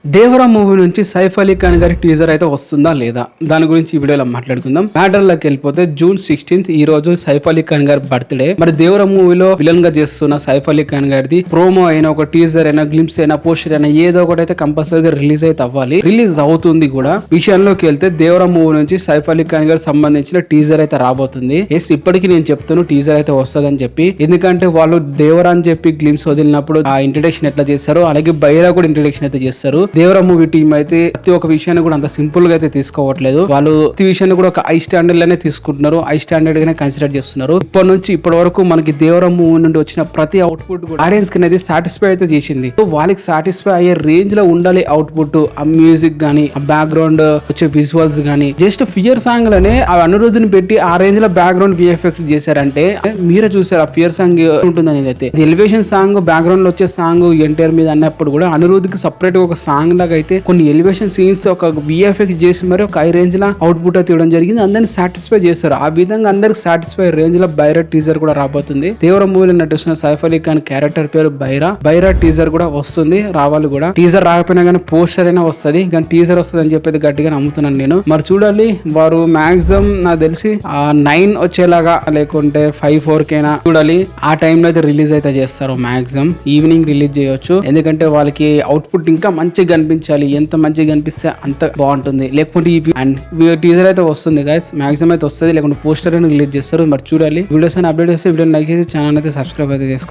Devara movie నుంచి సైఫ్ అలీ ఖాన్ గారి teaser అయితే వస్తుందా లేదా దాని గురించి ఈ వీడియోలో మాట్లాడుకుందాం. మ్యాటర్ లోకి వెళ్ళిపోతే June 16th ఈ రోజు సైఫ్ అలీ ఖాన్ గారి బర్త్డే. మరి దేవరా మూవీలో విలన్ గా చేస్తున్న సైఫ్ అలీ ఖాన్ గారిది ప్రోమో అయినా ఒక టీజర్ అయినా గ్లింప్స్ అయినా పోస్టర్ అయినా ఏదో ఒకటి అయితే కంపల్సరీగా రిలీజ్ అయితే అవ్వాలి. రిలీజ్ అవుతుంది కూడా. విషయంలోకి వెళ్తే దేవరా మూవీ నుంచి సైఫ్ అలీ ఖాన్ గారికి సంబంధించిన టీజర్ అయితే రాబోతుంది. ఎస్ ఇప్పటికి నేను చెప్తాను టీజర్ అయితే వస్తుందని చెప్పి. ఎందుకంటే వాళ్ళు దేవరా అని చెప్పి గ్లింప్స్ వదిలినప్పుడు ఆ ఇంట్రడక్షన్ ఎట్లా చేస్తారు, అలాగే బైరా కూడా ఇంట్రడక్షన్ అయితే చేస్తారు. దేవరా మూవీ టీం అయితే ప్రతి ఒక్క విషయాన్ని కూడా అంత సింపుల్ గా అయితే తీసుకోవట్లేదు. వాళ్ళు ప్రతి విషయాన్ని కూడా ఒక హై స్టాండర్డ్ లోనే తీసుకుంటున్నారు, హై స్టాండర్డ్ గానే కన్సిడర్ చేస్తున్నారు. ఇప్పటి నుంచి ఇప్పటి వరకు మనకి దేవరా మూవీ నుండి వచ్చిన ప్రతి అవుట్పుట్ కూడా ఆడియన్స్ కి అనేది సాటిస్ఫై అయితే చేసింది. వాళ్ళకి సాటిస్ఫై అయ్యే రేంజ్ లో ఉండాలి అవుట్పుట్. ఆ మ్యూజిక్ గానీ, ఆ బ్యాక్గ్రౌండ్ వచ్చే విజువల్స్ గానీ, జస్ట్ ఫియర్ సాంగ్ లోనే ఆ అనిరుద్ధిని పెట్టి ఆ రేంజ్ లో బ్యాక్గ్రౌండ్ విఎఫ్ఎక్స్ చేశారంటే మీరే చూసారు ఆ ఫియర్ సాంగ్ ఉంటుంది అనేది. అయితే ఎలివేషన్ సాంగ్ బ్యాక్గ్రౌండ్ లో వచ్చే సాంగ్ ఎన్టీఆర్ మీద అన్నప్పుడు కూడా అనిరుద్ధికి సపరేట్ గా ఒక సాంగ్ లాగా అయితే కొన్ని ఎలివేషన్ సీన్స్ ఒక విఎఫ్ఎక్స్ చేసి మరి ఒక హై రేంజ్ లో అవుట్పుట్ అయితే ఇవ్వడం జరిగింది. అందరిని సాటిస్ఫై చేస్తారు. ఆ విధంగా అందరికి సాటిస్ఫై రేంజ్ లో బైరా టీజర్ కూడా రాబోతుంది. దేవరా మూవీలో నటిస్తున్న సైఫ్ అలీ ఖాన్ క్యారెక్టర్ పేరు బైరా టీజర్ కూడా వస్తుంది, రావాలి కూడా. టీజర్ రాకపోయినా కానీ పోస్టర్ అయినా వస్తుంది, కానీ టీజర్ వస్తుంది అని చెప్పేది గట్టిగా నమ్ముతున్నాను నేను. మరి చూడాలి, వారు మాక్సిమం నాకు తెలిసి 9 వచ్చేలాగా లేకుంటే 5-4 కైనా చూడాలి. ఆ టైంలో అయితే రిలీజ్ అయితే చేస్తారు. మాక్సిమం ఈవినింగ్ రిలీజ్ చేయొచ్చు. ఎందుకంటే వాళ్ళకి అవుట్పుట్ ఇంకా మంచిగా కనిపించాలి. ఎంత మంచిగా కనిపిస్తే అంత బాగుంటుంది. లేకుంటే టీజర్ అయితే వస్తుంది గైస్, మాక్సిమం అయితే వస్తుంది, లేకుంటే పోస్టర్ అయినా రిలీజ్ చేస్తారు. మరి చూడాలి. వీడియోస్ అని అప్డేట్ చేస్తే వీడియో లైక్ చేసి ఛానల్ అయితే సబ్స్క్రైబ్ అయితే చేసుకోండి.